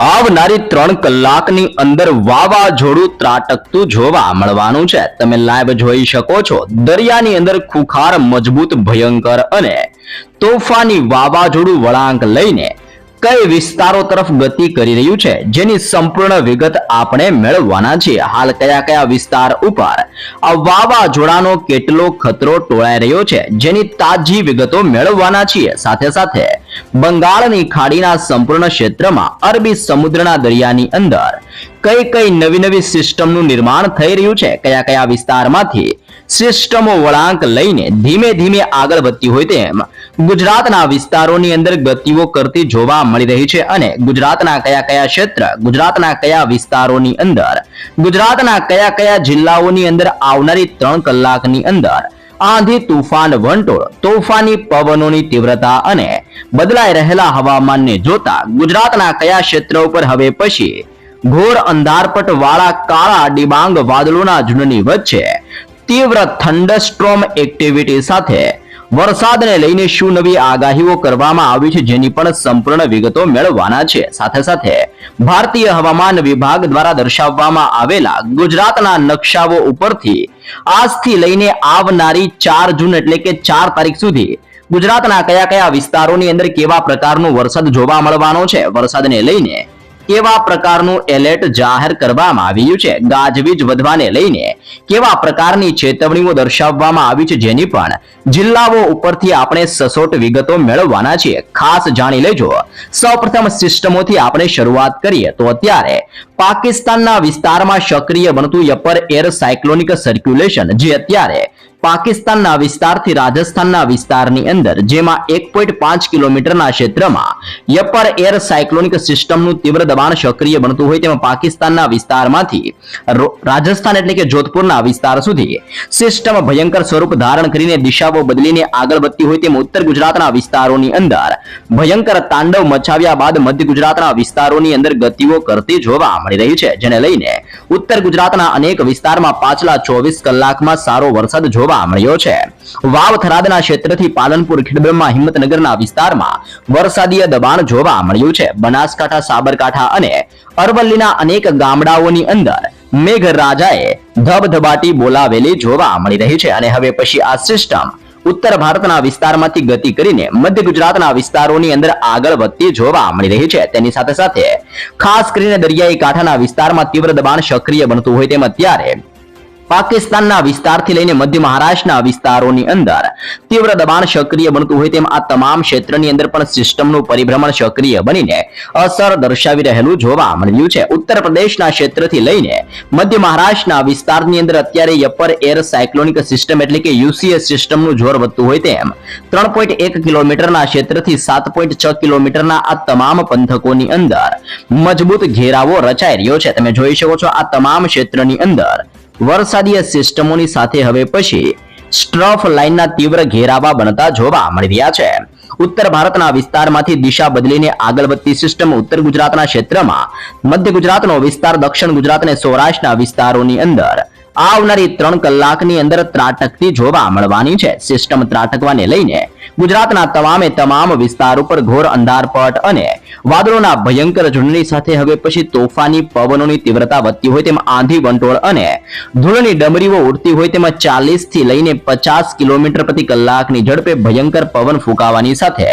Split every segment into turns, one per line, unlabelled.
આવનારી 3 કલાકની અંદર વાવાઝોડું ત્રાટકતું જોવા મળવાનું છે। તમે લાઈવ જોઈ શકો છો। દરિયાની અંદર ખુખાર મજબૂત ભયંકર અને તોફાની વાવાઝોડું વળાંક લઈને કઈ વિસ્તારો તરફ ગતિ કરી રહ્યું છે જેની સંપૂર્ણ વિગત આપણે મેળવવાના છીએ। હાલ કયા કયા વિસ્તાર ઉપર આ વાવાઝોડાનો કેટલો ખતરો ટોળાઈ રહ્યો છે જેની તાજી વિગતો મેળવવાના છીએ। સાથે સાથે બંગાળની ખાડીના સંપૂર્ણ ક્ષેત્રમાં અરબી સમુદ્રના દરિયાની અંદર કઈ કઈ નવી નવી સિસ્ટમનું નિર્માણ થઈ રહ્યું છે, કયા કયા વિસ્તારમાંથી સિસ્ટમો વળાંક લઈને ધીમે ધીમે આગળ વધતી હોય તેમ ગુજરાતના વિસ્તારોની અંદર ગતિઓ કરતી જોવા મળી રહી છે અને ગુજરાતના કયા કયા ક્ષેત્ર, ગુજરાતના કયા વિસ્તારોની અંદર, ગુજરાતના કયા કયા જિલ્લાઓની અંદર આવનારી 3 કલાકની અંદર આંધી તૂફાન વંટોળ તોફાની પવનોની તીવ્રતા અને બદલાઈ રહેલા હવામાનને જોતા ગુજરાતના કયા ક્ષેત્ર ઉપર હવે પછી ઘોર અંધારપટ વાળા કાળા ડિબાંગ વાદળોના ઝુંડની વચ્ચે તીવ્ર થંડરસ્ટ્રોમ એક્ટિવિટી સાથે વરસાદને લઈને શું નવી આગાહીઓ કરવામાં આવી છે જેની પણ સંપૂર્ણ વિગતો મેળવવાના છે। સાથે સાથે ભારતીય હવામાન વિભાગ દ્વારા દર્શાવવામાં આવેલા ગુજરાતના નકશાઓ ઉપરથી આજથી લઈને આવનારી 4 જૂન એટલે કે 4 તારીખ સુધી ગુજરાતના કયા કયા વિસ્તારોની અંદર કેવા પ્રકારનો વરસાદ જોવા મળવાનો છે, વરસાદને લઈને કેવા પ્રકારનું એલર્ટ જાહેર કરવામાં આવ્યું છે, ગાજવીજ વધવાને લઈને કેવા પ્રકારની ચેતવણીઓ દર્શાવવામાં આવી છે જેની પણ જિલ્લાઓ ઉપરથી આપણે સચોટ વિગતો મેળવવાના છીએ। ખાસ જાણી લેજો। સૌપ્રથમ સિસ્ટમોથી આપણે શરૂઆત કરીએ તો અત્યારે પાકિસ્તાનના વિસ્તારમાં સક્રિય બનતું અપર એર સાયક્લોનિક સર્ક્યુલેશન જે અત્યારે પાકિસ્તાનના વિસ્તારથી રાજસ્થાનના વિસ્તારની અંદર જેમાં 1.5 કિલોમીટરના ક્ષેત્રમાં અપર એર સાયક્લોનિક સિસ્ટમનું તીવ્ર દબાણ સક્રિય બનતું હોય તેમાં પાકિસ્તાનના વિસ્તારમાંથી રાજસ્થાન એટલે કે જોધપુરના વિસ્તાર સુધી સિસ્ટમ ભયંકર સ્વરૂપ ધારણ કરીને દિશાઓ બદલીને આગળ વધતી હોય તેમ ઉત્તર ગુજરાતના વિસ્તારોની અંદર ભયંકર તાંડવ મચાવ્યા બાદ મધ્ય ગુજરાતના વિસ્તારોની અંદર ગતિઓ કરતી જોવા મળી રહી છે, જેને લઈને ઉત્તર ગુજરાતના અનેક વિસ્તારમાં પાછલા 24 કલાકમાં સારો વરસાદ જોવા મળ્યો છે। વાવ થરાદના ક્ષેત્રથી પાલનપુર ખેડબ્રહ્મા હિંમતનગરના વિસ્તારમાં વરસાદીય દબાણ જોવા મળ્યું છે। બનાસકાંઠા, સાબરકાંઠા અને અરવલ્લીના અનેક ગામડાઓની અંદર મેઘરાજાએ ધબધબાટી બોલાવેલી જોવા મળી રહી છે અને હવે પછી આ સિસ્ટમ ઉત્તર ભારતના વિસ્તારમાંથી ગતિ કરીને મધ્ય ગુજરાતના વિસ્તારોની અંદર આગળ વધતી જોવા મળી રહી છે। તેની સાથે સાથે ખાસ કરીને દરિયાઈ કાંઠાના વિસ્તારમાં તીવ્ર દબાણ સક્રિય બનતું હોય તેમ અત્યારે પાકિસ્તાનના વિસ્તારથી લઈને મધ્ય મહારાષ્ટ્રના વિસ્તારોની અંદર તીવ્ર દબાણ સક્રિય બનતું હોય તેમ આ તમામ ક્ષેત્રની અંદર પણ સિસ્ટમનું પરિભ્રમણ સક્રિય બનીને અસર દર્શાવી રહેલું જોવા મળ્યું છે। ઉત્તર પ્રદેશના ક્ષેત્રથી લઈને મધ્ય મહારાષ્ટ્રના વિસ્તારની અંદર અત્યારે અપર એર સાયક્લોનિક સિસ્ટમ એટલે કે યુસીએસ સિસ્ટમનું જોર વધતું હોય તેમ 3.1 કિલોમીટરના ક્ષેત્રથી 7.6 કિલોમીટરના આ તમામ પંથકોની અંદર મજબૂત ઘેરાવો રચાઈ રહ્યો છે। તમે જોઈ શકો છો આ તમામ ક્ષેત્રની અંદર વરસાદીય સિસ્ટમોની સાથે હવે પછી સ્ટ્રફ લાઇનના તીવ્ર ઘેરાવા બનતા જોવા મળી રહ્યા છે। ઉત્તર ભારતના વિસ્તારમાંથી દિશા બદલીને આગળ વધતી સિસ્ટમ ઉત્તર ગુજરાતના ક્ષેત્રમાં, મધ્ય ગુજરાતનો વિસ્તાર, દક્ષિણ ગુજરાત અને સૌરાષ્ટ્રના વિસ્તારોની અંદર આવનારી 3 કલાકની અંદર ત્રાટકતી જોવા મળવાની છે। સિસ્ટમ ત્રાટકવાને લઈને ગુજરાતના તમામ વિસ્તાર ઉપર ઘોર અંધારપટ અને વાદળોના ભયંકર ઝુંડની સાથે હવે પછી તોફાની પવનોની તીવ્રતા વધતી હોય તેમાં આંધી વંટોળ અને ધૂળની ડમરીઓ ઉડતી હોય તેમાં 40 થી લઈને 50 કિલોમીટર પ્રતિ કલાકની ઝડપે ભયંકર પવન ફૂંકાવાની સાથે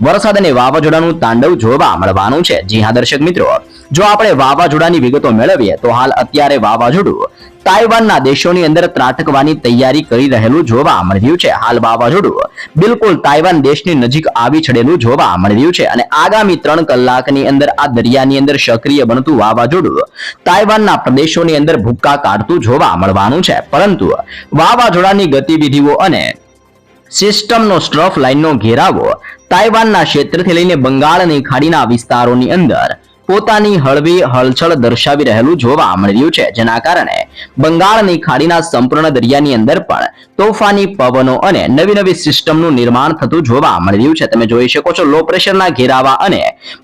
વરસાદ અને વાવાઝોડાનું તાંડવ જોવા મળવાનું છે। જી હા દર્શક મિત્રો, જો આપણે વાવાઝોડાની વિગતો મેળવીએ તો હાલ અત્યારે વાવાઝોડું તાઇવાનના દેશોની અંદર ત્રાટકવાની તૈયારી કરી રહેલું જોવા મળી રહ્યું છે। હાલ વાવાઝોડું બિલકુલ તાઇવાન દેશની નજીક આવી ચડેલું જોવા મળી રહ્યું છે અને આગામી 3 કલાકની અંદર આ દરિયાની અંદર સક્રિય બનતું વાવાઝોડું તાઇવાનના પ્રદેશોની અંદર ભૂક્કા કાઢતું જોવા મળવાનું છે। પરંતુ વાવાઝોડાની ગતિવિધિઓ અને સિસ્ટમનો સ્ટ્રફ લાઇનનો ઘેરાવો તાઇવાનના ક્ષેત્રથી લઈને બંગાળની ખાડીના વિસ્તારોની અંદર પોતાની હળવી હલચલ દર્શાવી રહેલું જોવા મળી રહ્યું છે, જેના કારણે બંગાળની ખાડીના સંપૂર્ણ દરિયાની અંદર પણ તોફાની પવનો અને નવી સિસ્ટમનું નિર્માણ થતું જોવા મળી રહ્યું છે। તમે જોઈ શકો છો લો પ્રેશરના ઘેરાવા અને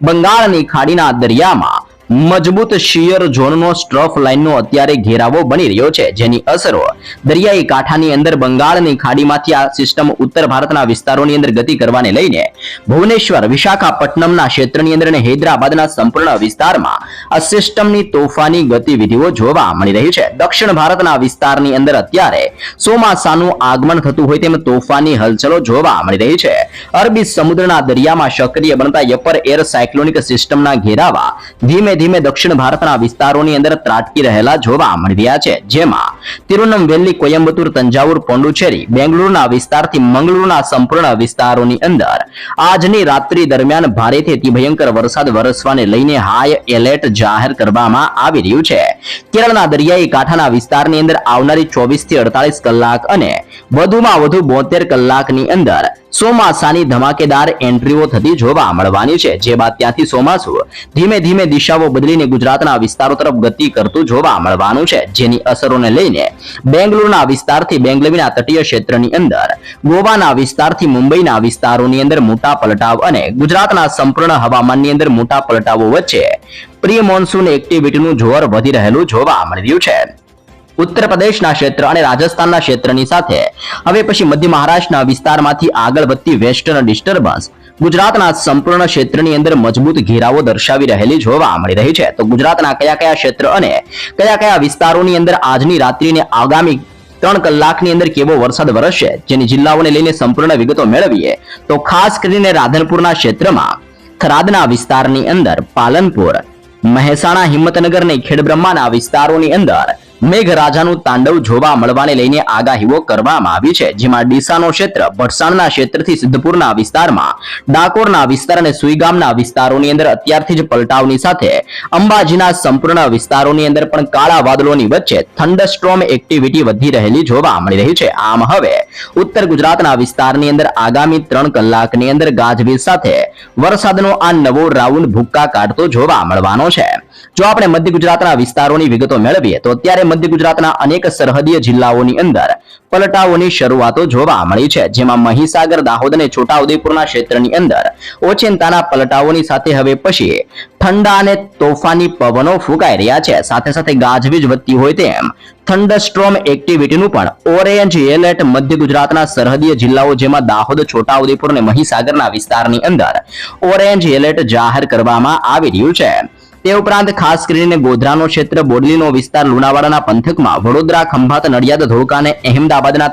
બંગાળની ખાડીના દરિયામાં મજબૂત શિયર ઝોનનો સ્ટ્રફ લાઇનનો અત્યારે ઘેરાવો બની રહ્યો છે, જેની અસરો દરિયાઈ કાંઠાની અંદર બંગાળની ખાડીમાંથી આ સિસ્ટમ ઉત્તર ભારતના વિસ્તારોની અંદર ગતિ કરવાને લઈને ભુવનેશ્વર, વિશાખાપટ્ટનમના ક્ષેત્રની અંદર અને હૈદરાબાદના સંપૂર્ણ વિસ્તારમાં આ સિસ્ટમની તોફાની ગતિવિધિઓ જોવા મળી રહી છે. દક્ષિણ ભારતના વિસ્તારની અંદર અત્યારે ચોમાસાનું આગમન થતું હોય તેમ તોફાની હલચલો જોવા મળી રહી છે. અરબી સમુદ્રના દરિયામાં સક્રિય બનતા અપર એર સાયક્લોનિક સિસ્ટમના ઘેરાવા ધીમે ધીમે દક્ષિણ ભારતના વિસ્તારોની અંદર ત્રાટકી રહેલા જોવા મળી રહ્યા છે, જેમાં તિરુનંતવેલી, કોયમ્બતુર, તંજાવુર, પોંડુચેરી, બેંગલુરુના વિસ્તારથી મંગળુરુના સંપૂર્ણ વિસ્તારોની અંદર આજની રાત્રિ દરમિયાન ભારેથી અતિ ભયંકર વરસાદ વરસવાને લઈને હાઈ એલર્ટ જાહેર કરવામાં આવી રહ્યું છે. કેરળના દરિયાઈ કાંઠાના વિસ્તારની અંદર આવનારી 24 થી 48 કલાક અને વધુમાં વધુ 72 કલાકની અંદર ચોમાસાની ધમાકેદાર એન્ટ્રીઓ થતી જોવા મળવાની છે, જે બાદ ત્યાંથી ચોમાસું ધીમે ધીમે દિશાઓ બદલીને ગુજરાતના વિસ્તારો તરફ ગતિ કરતું જોવા મળવાનું છે, જેની અસરોને લઈને બેંગલુરુના વિસ્તારથી બેંગલવીના તટીય ક્ષેત્રની અંદર, ગોવાના વિસ્તારથી મુંબઈના વિસ્તારોની અંદર મોટા પલટાવ અને ગુજરાતના સંપૂર્ણ હવામાનની અંદર મોટા પલટાવો વચ્ચે પ્રી મોન્સૂન એક્ટિવિટીનું જોર વધી રહેલું જોવા મળી રહ્યું છે. ઉત્તર પ્રદેશના ક્ષેત્ર અને રાજસ્થાનના ક્ષેત્રની સાથે હવે પછી મધ્ય મહારાષ્ટ્રના વિસ્તારમાંથી આગળ વધતી વેસ્ટર્ન ડિસ્ટર્બન્સ ગુજરાતના સંપૂર્ણ ક્ષેત્રની અંદર મજબૂત ઘેરાવો દર્શાવી રહેલી જોવા મળી રહી છે. તો ગુજરાતના કયા કયા ક્ષેત્ર અને કયા કયા વિસ્તારોની અંદર આજની રાત્રિને આગામી 3 કલાકની અંદર કેવો વરસાદ વરસશે, જેની જિલ્લાઓને લઈને સંપૂર્ણ વિગતો મેળવીએ તો ખાસ કરીને રાધનપુરના ક્ષેત્રમાં, થરાદના વિસ્તારની અંદર, પાલનપુર, મહેસાણા, હિંમતનગર અને ખેડબ્રહ્માના વિસ્તારોની અંદર મેઘરાજાનું તાંડવ જોવા મળવાને લઈને આગાહીઓ કરવામાં આવી છે, જેમાં ડીસાનો ક્ષેત્ર, ભટસાણના ક્ષેત્રથી સિદ્ધપુરના વિસ્તારમાં, ડાકોરના વિસ્તાર અને સુઈગામના વિસ્તારોની અંદર અત્યારથી જ પલટાવની સાથે અંબાજીના સંપૂર્ણ વિસ્તારોની અંદર પણ કાળા વાદળોની વચ્ચે થંડરસ્ટોર્મ એક્ટિવિટી વધી રહેલી જોવા મળી રહી છે. આમ હવે ઉત્તર ગુજરાતના વિસ્તારની અંદર આગામી 3 કલાકની અંદર ગાજવીજ સાથે વરસાદનો આ નવો રાઉન્ડ ભૂક્કા કાઢતો જોવા મળવાનો છે. જો આપણે મધ્ય ગુજરાતના વિસ્તારોની વિગતો મેળવીએ તો અત્યારે મધ્ય ગુજરાતના અનેક સરહદીય જિલ્લાઓની અંદર પલટાઓની શરૂઆતો જોવા મળી છે, જેમાં મહીસાગર, દાહોદ અને છોટાઉદેપુરના ક્ષેત્રની અંદર ઓચિંતાના પલટાઓની સાથે હવે પછી ઠંડા અને તોફાની પવનો ફૂંકાઈ રહ્યા છે. સાથે સાથે ગાજવીજ વધતી હોય તેમ થંડરસ્ટોર્મ એક્ટિવિટીનું પણ ઓરેન્જ એલર્ટ મધ્ય ગુજરાતના સરહદીય જિલ્લાઓ, જેમાં દાહોદ, છોટાઉદેપુર અને મહીસાગરના વિસ્તારની અંદર ઓરેન્જ એલર્ટ જાહેર કરવામાં આવી રહ્યું છે. તે ઉપરાંત ખાસ કરીને ગોધરાનો ક્ષેત્ર, બોડલીનો વિસ્તાર, લુણાવાડાના પંથકમાં, વડોદરા, ખંભાત, નડિયાદ, ધોળકા અને અહેમદાબાદના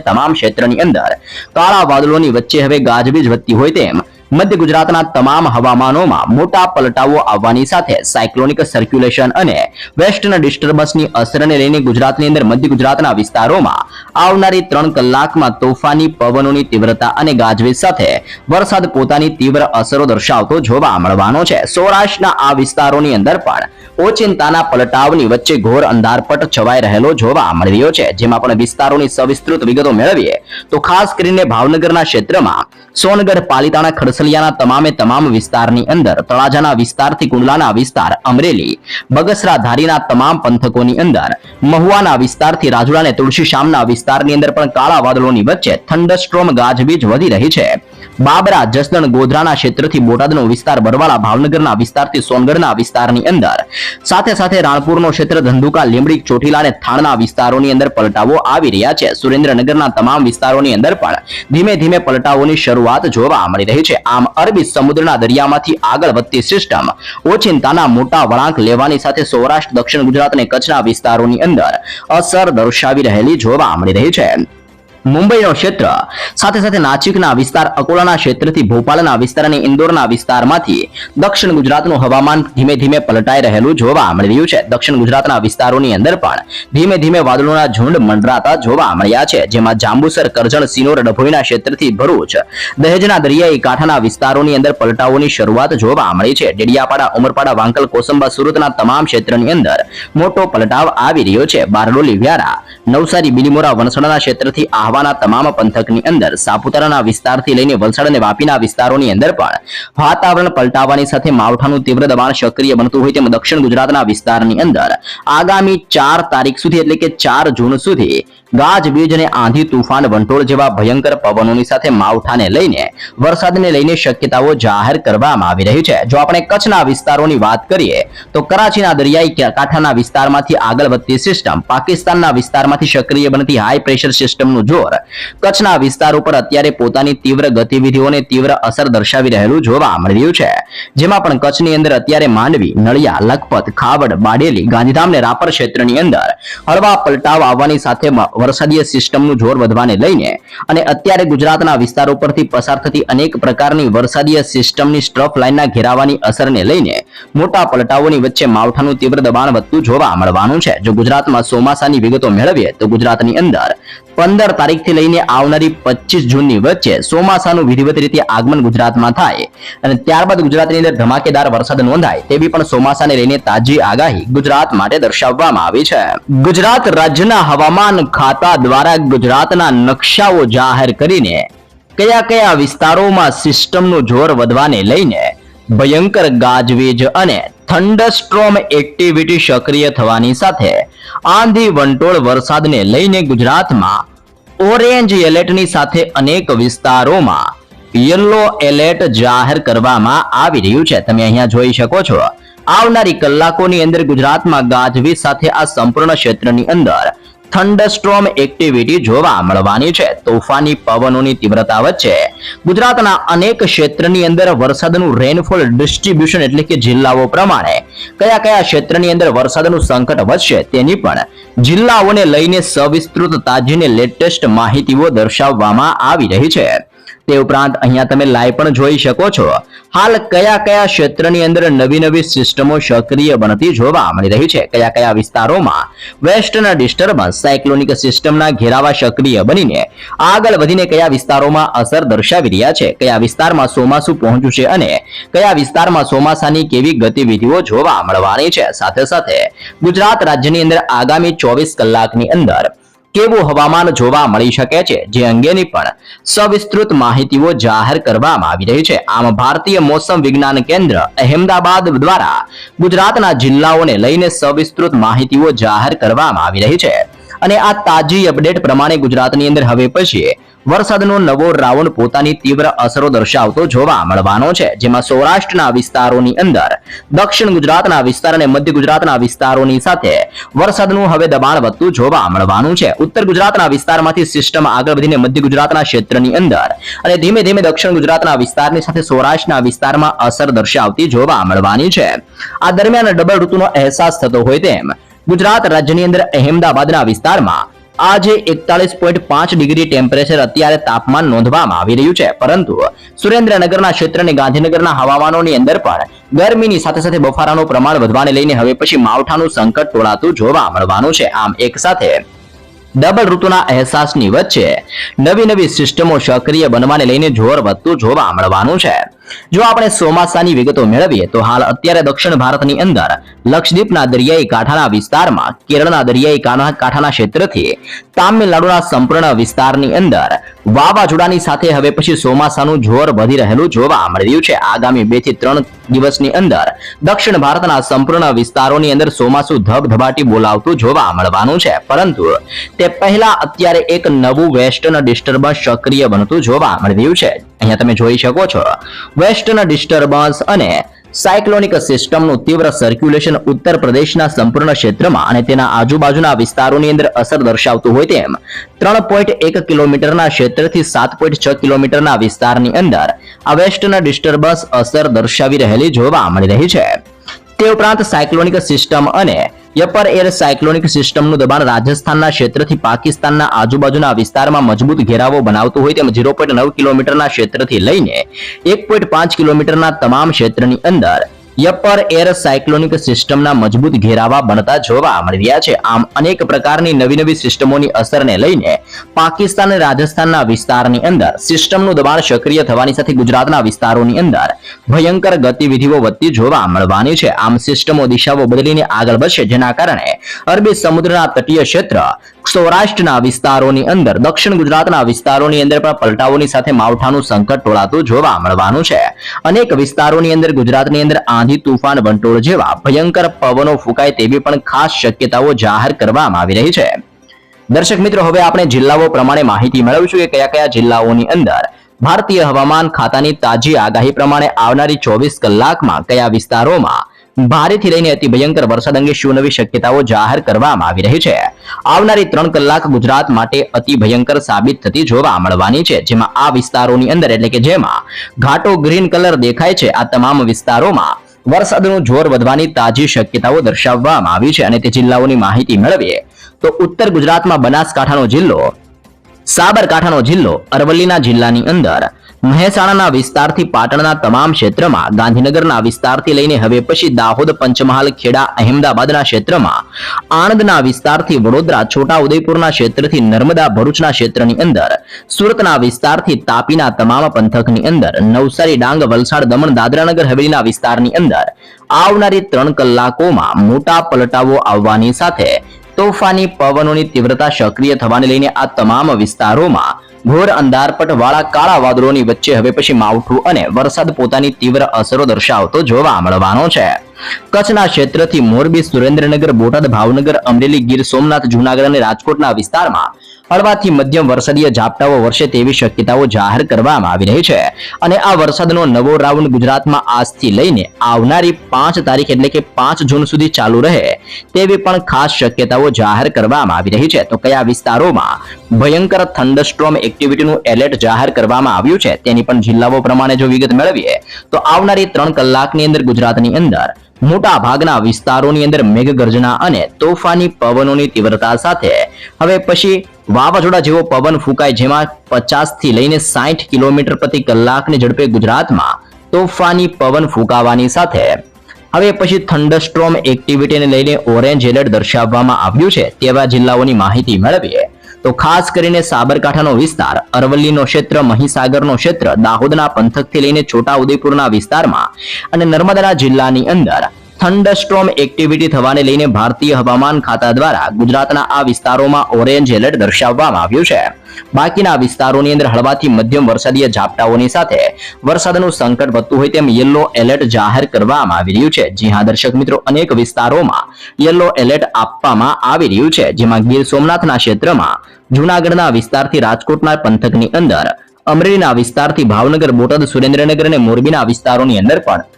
તમામ ક્ષેત્રની અંદર કાળા વાદળોની વચ્ચે હવે ગાજવીજ વધતી હોય તેમ મધ્ય ગુજરાતના તમામ હવામાનોમાં મોટા પલટાઓ આવવાની સાથે સાયક્લોનિક સર્ક્યુલેશન અને વેસ્ટર્ન ડિસ્ટર્બન્સની અસરને લઈને ગુજરાતની અંદર મધ્ય ગુજરાતના વિસ્તારોમાં આવનારી 3 કલાકમાં તોફાની પવનોની તીવ્રતા અને ગાજવીજ સાથે વરસાદ પોતાની તીવ્ર અસરો દર્શાવતો જોવા મળવાનો છે. સૌરાષ્ટ્રના આ વિસ્તારોની અંદર પણ ઓચિંતાના પલટાવની વચ્ચે ઘોર અંધારપટ છવાઈ રહેલો જોવા મળી રહ્યો છે, જેમાં પણ વિસ્તારોની સવિસ્તૃત વિગતો મેળવીએ તો ખાસ કરીને ભાવનગરના ક્ષેત્રમાં સોનગઢ, પાલીતાણા, ખડસલિયાના તમામ વિસ્તારની અંદર, તળાજાના વિસ્તારથી કુંડલાના વિસ્તાર, અમરેલી, બગસરા, ધારીના તમામ પંથકોની અંદર, મહુવાના વિસ્તારથી રાજુલા અને તુલસીશ્યામના વિસ્તારની અંદર પણ કાળા વાદળોની વચ્ચે થંડરસ્ટોર્મ ગાજવીજ વધી રહી છે. બાબરા, જસદણ, ગોધરાના ક્ષેત્રથી બોટાદનો વિસ્તાર, બરવાળા, ભાવનગરના વિસ્તારથી સોનગઢના વિસ્તારની અંદર, સાથે સાથે રાણપુરનો ક્ષેત્ર, ધંધુકા, લીંબડી, ચોટીલા અને થાણના વિસ્તારોની અંદર પલટાવો આવી રહ્યા છે. સુરેન્દ્રનગરના તમામ વિસ્તારોની અંદર પણ ધીમે ધીમે પલટાવોની શરૂઆત જોવા મળી રહી છે. આમ અરબી સમુદ્રના દરિયામાંથી આગળ વધતી સિસ્ટમ ઓચિંતાના મોટા વળાંક લેવાની સાથે સૌરાષ્ટ્ર, દક્ષિણ ગુજરાત અને કચ્છના વિસ્તારોની અંદર અસર દર્શાવી રહેલી જોવા મળી રહી છે. મુંબઈનો ક્ષેત્ર, સાથે સાથે નાસિકના વિસ્તાર, અકોલાના ક્ષેત્રથી ભોપાલના વિસ્તાર અને ઇન્દોરના વિસ્તારમાંથી દક્ષિણ ગુજરાતનું હવામાન ધીમે ધીમે પલટાઈ રહેલું જોવા મળી રહ્યું છે. દક્ષિણ ગુજરાતના વિસ્તારોની અંદર પણ ધીમે ધીમે વાદળોના ઝુંડ મંડરાતા જોવા મળ્યા છે, જેમાં જાંબુસર, કરજણ, સિનોર, ડભોઈના ક્ષેત્રથી ભરૂચ, દહેજના દરિયાઈ કાંઠાના વિસ્તારોની અંદર પલટાઓની શરૂઆત જોવા મળી છે. ડેડિયાપાડા, ઉમરપાડા, વાંકલ, કોસંબા, સુરતના તમામ ક્ષેત્રની અંદર મોટો પલટાવ આવી રહ્યો છે. બારડોલી, વ્યારા, નવસારી, બિલીમોરા, વણસડાના ક્ષેત્રથી હવાના તમામ પંથકની અંદર સાપુતારાના વિસ્તારથી લઈને વલસાડ અને વાપીના વિસ્તારોની અંદર પણ વાતાવરણ પલટાવાની સાથે માવઠાનું તીવ્ર દબાણ સક્રિય બનતું હોય તેમ દક્ષિણ ગુજરાતના વિસ્તારની અંદર આગામી 4 તારીખ સુધી એટલે કે 4 જૂન સુધી ગાજવીજ અને આંધી તુફાન વંટોળ જેવા ભયંકર પવનોની સાથે માવઠાને લઈને વરસાદને લઈને શક્યતાઓ જાહેર કરવામાં આવી રહી છે। જો આપણે કચ્છના વિસ્તારોની વાત કરીએ તો કરાચીના દરિયાઈ કાંઠાના વિસ્તારમાંથી આગળ વધતી સિસ્ટમ પાકિસ્તાનના વિસ્તારમાંથી સક્રિય બનતી હાઈ પ્રેશર સિસ્ટમનું જોર કચ્છના વિસ્તાર ઉપર અત્યારે પોતાની તીવ્ર ગતિવિધિઓને તીવ્ર અસર દર્શાવી રહેલું જોવા મળી રહ્યું છે। જેમાં પણ કચ્છની અંદર અત્યારે માંડવી, નળિયા, લખપત, ખાવડ, બાડેલી, ગાંધીધામ અને રાપર ક્ષેત્રની અંદર હળવા પલટાવ આવવાની સાથે વરસાદીય સિસ્ટમનું જોર વધવાને લઈને અને અત્યારે ગુજરાતના વિસ્તારો પરથી પસાર થતી અનેક પ્રકારની વરસાદીય સિસ્ટમની સ્ટ્રફ લાઇનના ઘેરાવાની અસરને લઈને મોટા પલટાવોની વચ્ચે માવઠાનું તીવ્ર દબાણ વધતું જોવા મળવાનું છે। જો ગુજરાતમાં ચોમાસાની વિગતો મેળવીએ તો ગુજરાતની અંદર 15 તારીખથી લઈને આવનારી 25 જૂનની વચ્ચે ચોમાસાનું વિધિવત રીતે આગમન ગુજરાતમાં થાય અને ત્યારબાદ ગુજરાતની અંદર ધમાકેદાર વરસાદ નોંધાય તેવી પણ ચોમાસાને લઈને તાજી આગાહી ગુજરાત માટે દર્શાવવામાં આવી છે। ગુજરાત રાજ્યના હવામાન ખાતા દ્વારા ગુજરાતના નકશાઓ જાહેર કરીને કયા કયા વિસ્તારોમાં સિસ્ટમનું જોર વધવાને લઈને ભયંકર ગાજવીજ અને થંડરસ્ટ્રોમ એક્ટિવિટી સક્રિય થવાની સાથે આંધી વંટોળ વરસાદને લઈને ગુજરાતમાં ઓરેન્જ એલર્ટની સાથે અનેક વિસ્તારોમાં યલો એલર્ટ જાહેર કરવામાં આવી રહ્યું છે। તમે અહીંયા જોઈ શકો છો આવનારી કલાકોની અંદર ગુજરાતમાં ગાજવીજ સાથે આ સંપૂર્ણ ક્ષેત્રની અંદર થંડરસ્ટ્રોમ એક્ટિવિટી જોવા મળવાની છે। તોફાની પવનોની તીવ્રતા વચ્ચે ગુજરાતના અનેક ક્ષેત્રની અંદર વરસાદનું રેનફોલ ડિસ્ટ્રીબ્યુશન એટલે કે જિલ્લાઓ પ્રમાણે કયા કયા ક્ષેત્રની અંદર વરસાદનું સંકટ વધશે તેની પણ જિલ્લાઓને લઈને સવિસ્તૃત તાજી અને લેટેસ્ટ માહિતીઓ દર્શાવવામાં આવી રહી છે। તે ઉપરાંત અહીંયા તમે લાઈવ પણ જોઈ શકો છો હાલ કયા કયા ક્ષેત્રની અંદર નવી સિસ્ટમો સક્રિય બનતી જોવા મળી રહી છે। કયા કયા વિસ્તારોમાં વેસ્ટર્ન ડિસ્ટર્બન્સ સાયક્લોનિક સિસ્ટમના ઘેરાવા સક્રિય બનીને આગળ વધીને કયા વિસ્તારોમાં અસર દર્શાવી રહ્યા છે, કયા વિસ્તારમાં ચોમાસું પહોંચ્યું છે અને કયા વિસ્તારમાં ચોમાસાની કેવી ગતિવિધિઓ જોવા મળવાની છે। સાથે સાથે ગુજરાત રાજ્યની અંદર આગામી 24 કલાકની અંદર કેવું હવામાન જોવા મળી શકે છે જે અંગેની પણ સવિસ્તૃત માહિતીઓ જાહેર કરવામાં આવી રહી છે। આમ ભારતીય મોસમ વિજ્ઞાન કેન્દ્ર અહેમદાબાદ દ્વારા ગુજરાતના જિલ્લાઓને લઈને સવિસ્તૃત માહિતીઓ જાહેર કરવામાં આવી રહી છે અને આ તાજી અપડેટ પ્રમાણે ગુજરાતની અંદર હવે પછી વરસાદનો નવો રાઉન્ડ પોતાની તીવ્ર અસરો દર્શાવતો જોવા મળવાનો છે। જેમાં સૌરાષ્ટ્રના વિસ્તારોની અંદર દક્ષિણ ગુજરાતના વિસ્તાર અને મધ્ય ગુજરાતના વિસ્તારોની સાથે વરસાદનું હવે દબાણ વધતું જોવા મળવાનું છે। ઉત્તર ગુજરાતના વિસ્તારમાંથી સિસ્ટમ આગળ વધીને મધ્ય ગુજરાતના ક્ષેત્રની અંદર અને ધીમે ધીમે દક્ષિણ ગુજરાતના વિસ્તારની સાથે સૌરાષ્ટ્રના વિસ્તારમાં અસર દર્શાવતી જોવા મળવાની છે। આ દરમિયાન ડબલ ઋતુનો અહેસાસ થતો હોય તેમ ગુજરાત રાજ્યની અંદર અહેમદાબાદના વિસ્તારમાં આજે 41.5 ડિગ્રી ટેમ્પરેચર અત્યારે તાપમાન નોંધવામાં આવી રહ્યું છે। પરંતુ સુરેન્દ્રનગરના ક્ષેત્ર અને ગાંધીનગરના હવામાનોની અંદર પણ ગરમીની સાથે સાથે બફારાનું પ્રમાણ વધવાને લઈને હવે પછી માવઠાનું સંકટ તોળાતું જોવા મળવાનું છે। આમ એક સાથે ડબલ ઋતુના અહેસાસની વચ્ચે નવી સિસ્ટમો સક્રિય બનવાને લઈને જોર વધતું જોવા મળવાનું છે। જો આપણે ચોમાસાની વિગતો મેળવીએ તો હાલ અત્યારે દક્ષિણ ભારતની અંદર લક્ષદ્વીપના દરિયાઈ કાંઠાના વિસ્તારમાં, કેરળના દરિયાઈ કાંઠાના ક્ષેત્રથી તામિલનાડુના સંપૂર્ણ વિસ્તારની અંદર વાવાઝોડાની સાથે હવે પછી ચોમાસાનું જોર વધી રહેલું જોવા મળી રહ્યું છે। આગામી 2 થી 3 દિવસની અંદર દક્ષિણ ભારતના સંપૂર્ણ વિસ્તારોની અંદર ચોમાસું ધબધબાટી બોલાવતું જોવા મળવાનું છે। પરંતુ તે પહેલા અત્યારે એક નવું વેસ્ટર્ન ડિસ્ટર્બન્સ સક્રિય બનતું જોવા મળી રહ્યું છે। અહીંયા તમે જોઈ શકો છો વેસ્ટર્ન ડિસ્ટર્બન્સ અને સાયક્લોનિક સિસ્ટમનું તીવ્ર સર્ક્યુલેશન ઉત્તર પ્રદેશના સંપૂર્ણ ક્ષેત્રમાં અને તેના આજુબાજુના વિસ્તારોની અંદર અસર દર્શાવતું હોય તેમ 3.1 કિલોમીટરના ક્ષેત્રથી 7.6 કિલોમીટરના વિસ્તારની અંદર આ વેસ્ટર્ન ડિસ્ટર્બન્સ અસર દર્શાવી રહેલી જોવા મળી રહી છે। તે ઉપરાંત સાયક્લોનિક સિસ્ટમ અને અપર એર સાયક્લોનિક સિસ્ટમનું દબાણ રાજસ્થાનના ક્ષેત્રથી પાકિસ્તાનના આજુબાજુના વિસ્તારમાં મજબૂત ઘેરાવો બનાવતું હોય તેમ 0.9 કિલોમીટરના ક્ષેત્રથી લઈને 1.5 કિલોમીટરના તમામ ક્ષેત્રની અંદર અપર એર સાયક્લોનિક સિસ્ટમના મજબૂત ઘેરાવા બનતા જોવા મળી રહ્યા છે। આમ અનેક પ્રકારની નવી સિસ્ટમોની અસરને લઈને પાકિસ્તાન અને રાજસ્થાનના વિસ્તારની અંદર સિસ્ટમનું દબાણ સક્રિય થવાની સાથે ગુજરાતના વિસ્તારોની અંદર ભયંકર ગતિવિધિઓ વધતી જોવા મળવાની છે। આમ સિસ્ટમો દિશાઓ બદલીને આગળ વધશે જેના કારણે અરબી સમુદ્રના તટીય ક્ષેત્ર, સૌરાષ્ટ્રના વિસ્તારોની અંદર, દક્ષિણ ગુજરાતના વિસ્તારોની અંદર પણ પલટાઓની સાથે માવઠાનું સંકટ ટોળાતું જોવા મળવાનું છે. અનેક વિસ્તારોની અંદર ગુજરાતની અંદર આંધી, તુફાન, વંટોળ જેવા ભયંકર પવનો ફૂંકાય તેવી પણ ખાસ શક્યતાઓ જાહેર કરવામાં આવી રહી છે. દર્શક મિત્રો, હવે આપણે જિલ્લાઓ પ્રમાણે માહિતી મેળવીશું કે કયા કયા જિલ્લાઓની અંદર ભારતીય હવામાન ખાતાની તાજી આગાહી પ્રમાણે આવનારી 24 કલાકમાં કયા વિસ્તારોમાં ભારેથી લઈને અતિ ભયંકર વરસાદ અંગે શું નવી શક્યતાઓ જાહેર કરવામાં આવી રહી છે. આવનારી 3 કલાક ગુજરાત માટે અતિ ભયંકર સાબિત થતી જોવા મળવાની છે, જેમાં આ વિસ્તારોની અંદર એટલે કે જેમાં ઘાટો ગ્રીન કલર દેખાય છે, આ તમામ વિસ્તારોમાં વરસાદનું જોર વધવાની તાજી શક્યતાઓ દર્શાવવામાં આવી છે. અને તે જિલ્લાઓની માહિતી મેળવીએ તો ઉત્તર ગુજરાતમાં બનાસકાંઠાનો જિલ્લો, સાબરકાંઠાનો જિલ્લો, અરવલ્લીના જિલ્લાની અંદર, મહેસાણાના વિસ્તારથી પાટણના તમામ ક્ષેત્રમાં, ગાંધીનગરના વિસ્તારથી લઈને હવે પછી દાહોદ, પંચમહાલ, ખેડા, અહેમદાબાદના ક્ષેત્રમાં, આણંદના વિસ્તારથી વડોદરા, છોટા ઉદેપુરના ક્ષેત્રથી નર્મદા, ભરૂચના ક્ષેત્રની અંદર, સુરતના વિસ્તારથી તાપીના તમામ પંથકની અંદર, નવસારી, ડાંગ, વલસાડ, દમણ, દાદરાનગર હવેલીના વિસ્તારની અંદર આવનારી 3 કલાકોમાં મોટા પલટાઓ આવવાની સાથે તોફાની પવનોની તીવ્રતા સક્રિય થવાને લઈને આ તમામ વિસ્તારોમાં ઘોર અંધારપટ વાળા કાળા વાદળોની વચ્ચે હવે પછી માવઠું અને વરસાદ પોતાની તીવ્ર અસરો દર્શાવતો જોવા મળવાનો છે. કચ્છના ક્ષેત્રથી મોરબી, સુરેન્દ્રનગર, બોટાદ, ભાવનગર, અમરેલી, ગીર સોમનાથ, જૂનાગઢ અને રાજકોટના વિસ્તારમાં હળવાથી મધ્યમ વરસાદીય ઝાપટાઓ વરસે તેવી શક્યતાઓ જાહેર કરવામાં આવી રહી છે. અને આ વરસાદનો નવો રાઉન્ડ ગુજરાતમાં આજથી લઈને આવનારી 5 તારીખ એટલે કે 5 જૂન સુધી ચાલુ રહે તેવી પણ ખાસ શક્યતાઓ જાહેર કરવામાં આવી રહી છે. તો કયા વિસ્તારોમાં ભયંકર થંડરસ્ટોર્મ એક્ટિવિટીનું એલર્ટ જાહેર કરવામાં આવ્યું છે તેની પણ જિલ્લાઓ પ્રમાણે જો વિગત મેળવીએ તો આવનારી 3 કલાકની અંદર ગુજરાતની અંદર મોટા ભાગના વિસ્તારોની અંદર મેઘગર્જના અને તોફાની પવનોની તીવ્રતા સાથે હવે પછી વાવાઝોડા જેવો પવન ફૂંકાય, જેમાં 50 થી લઈને 60 કિલોમીટર પ્રતિ કલાકની ઝડપે ગુજરાતમાં તોફાની પવન ફૂંકાવાની સાથે હવે પછી થંડરસ્ટોર્મ એક્ટિવિટીને લઈને ઓરેન્જ એલર્ટ દર્શાવવામાં આવ્યું છે. તેવા જિલ્લાઓની માહિતી મેળવીએ તો ખાસ કરીને સાબરકાંઠાનો વિસ્તાર, અરવલ્લીનો ક્ષેત્ર, મહીસાગરનો ક્ષેત્ર, દાહોદના પંથકથી લઈને છોટા ઉદેપુરના વિસ્તારમાં અને નર્મદાના જિલ્લાની અંદર થંડરસ્ટોર્મ એક્ટિવિટી થવાને લઈને ભારતીય હવામાન ખાતા દ્વારા ગુજરાતના આ વિસ્તારોમાં ઓરેન્જ એલર્ટ દર્શાવવામાં આવ્યું છે. બાકીના વિસ્તારોની અંદર હળવાથી મધ્યમ વરસાદીય ઝાપટાઓની સાથે વરસાદનું સંકટ વધતું હોય તેમ યલો એલર્ટ જાહેર કરવામાં આવી રહ્યું છે. જી હા દર્શક મિત્રો, અનેક વિસ્તારોમાં યલો એલર્ટ આપવામાં આવી રહ્યું છે, જેમાં ગીર સોમનાથના ક્ષેત્રમાં, જૂનાગઢના વિસ્તારથી રાજકોટના પંથકની અંદર, અમરેલીના વિસ્તારથી ભાવનગર, બોટાદ, સુરેન્દ્રનગર અને મોરબીના વિસ્તારોની અંદર પણ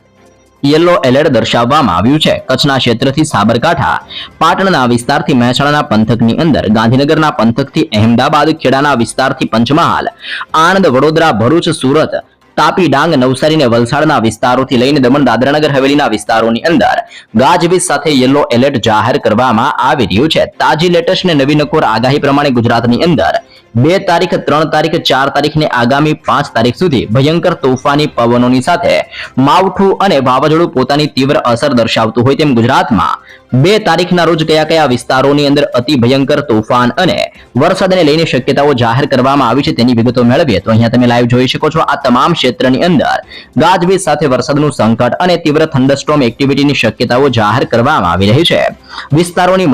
યલો એલર્ટ દર્શાવવામાં આવ્યું છે. કચ્છના ક્ષેત્રથી સાબરકાંઠા, પાટણના વિસ્તારથી મહેસાણાના પંથકની અંદર, ગાંધીનગરના પંથકથી અહેમદાબાદ, ખેડાના વિસ્તારથી પંચમહાલ, આણંદ, વડોદરા, ભરૂચ, સુરત, તાપી, ડાંગ, નવસારી અને વલસાડના વિસ્તારોથી લઈને દમણ, દાદરાનગર હવેલીના વિસ્તારોની અંદર ગાજવીજ સાથે યલો એલર્ટ જાહેર કરવામાં આવી રહ્યું છે. તાજી લેટેસ્ટ ને નવી નકોર આગાહી પ્રમાણે ગુજરાતની અંદર 2 તારીખ, 3 તારીખ, 4 તારીખ ને આગામી 5 તારીખ સુધી ભયંકર તોફાની પવનોની સાથે માવઠું અને વાવાઝોડું પોતાની તીવ્ર અસર દર્શાવતું હોય તેમ ગુજરાતમાં 2 તારીખના રોજ કયા કયા વિસ્તારોની અંદર અતિ ભયંકર તોફાન અને વરસાદને લઈને શક્યતાઓ જાહેર કરવામાં આવી છે તેની વિગતો મેળવીએ તો અહીંયા તમે લાઈવ જોઈ શકો છો. આ તમામ ક્ષેત્રની અંદર ગાજવીજ સાથે વરસાદનું સંકટ અને તીવ્ર થંડરસ્ટોર્મ એક્ટિવિટીની શક્યતાઓ જાહેર કરવામાં આવી રહી છે. વિસ્તારોની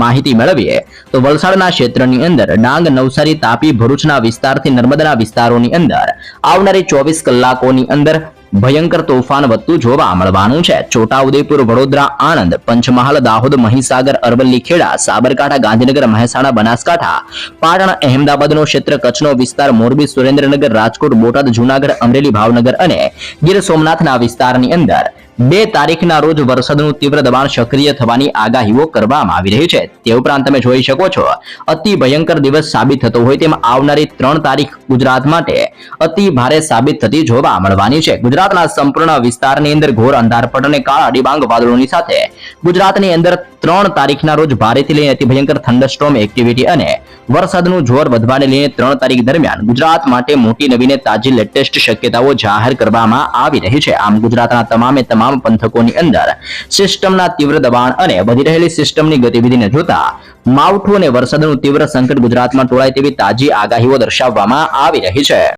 માહિતી મેળવીએ તો વલસાડના ક્ષેત્રની અંદર ડાંગ, નવસારી, તાપી, ભરૂચના વિસ્તારથી નર્મદાના વિસ્તારોની અંદર આવનારી 24 કલાકોની અંદર ભયંકર તોફાન વધતું જોવા મળવાનું છે. છોટા ઉદેપુર, વડોદરા, આણંદ, પંચમહાલ, દાહોદ, મહીસાગર, અરવલ્લી, ખેડા, સાબરકાંઠા, ગાંધીનગર, મહેસાણા, બનાસકાંઠા, પાટણ, અહેમદાબાદનો ક્ષેત્ર, કચ્છનો વિસ્તાર, મોરબી, સુરેન્દ્રનગર, રાજકોટ, બોટાદ, જૂનાગઢ, અમરેલી, ભાવનગર અને ગીર સોમનાથના વિસ્તારની અંદર 2 તારીખના રોજ વરસાદનું તીવ્ર દબાણ સક્રિય થવાની આગાહીઓ કરવામાં આવી રહી છે. તે ઉપરાંત તમે જોઈ શકો છો અતિ ભયંકર દિવસ સાબિત થતો હોય તેમ આવનારી 3 તારીખ ગુજરાત માટે અતિ ભારે સાબિત થતી જોવા મળવાની છે. ગુજરાતના સંપૂર્ણ વિસ્તારની અંદર ઘોર અંધારપટ અને કાળા ડિબાંગ વાદળોની સાથે ગુજરાતની અંદર 3 તારીખના રોજ ભારેથી લઈને અતિ ભયંકર થંડરસ્ટોર્મ એક્ટિવિટી અને વરસાદનું જોર વધવાને લઈને 3 તારીખ દરમિયાન ગુજરાત માટે મોટી નવીને તાજી લેટેસ્ટ શક્યતાઓ જાહેર કરવામાં આવી રહી છે. આમ ગુજરાતના તમામ પંથકોની અંદર સિસ્ટમના તીવ્ર દબાણ અને વધી રહેલી સિસ્ટમની ગતિવિધિને જોતા માવઠું અને વરસાદનું તીવ્ર સંકટ ગુજરાતમાં ટોળાય તેવી તાજી આગાહીઓ દર્શાવવામાં આવી રહી છે.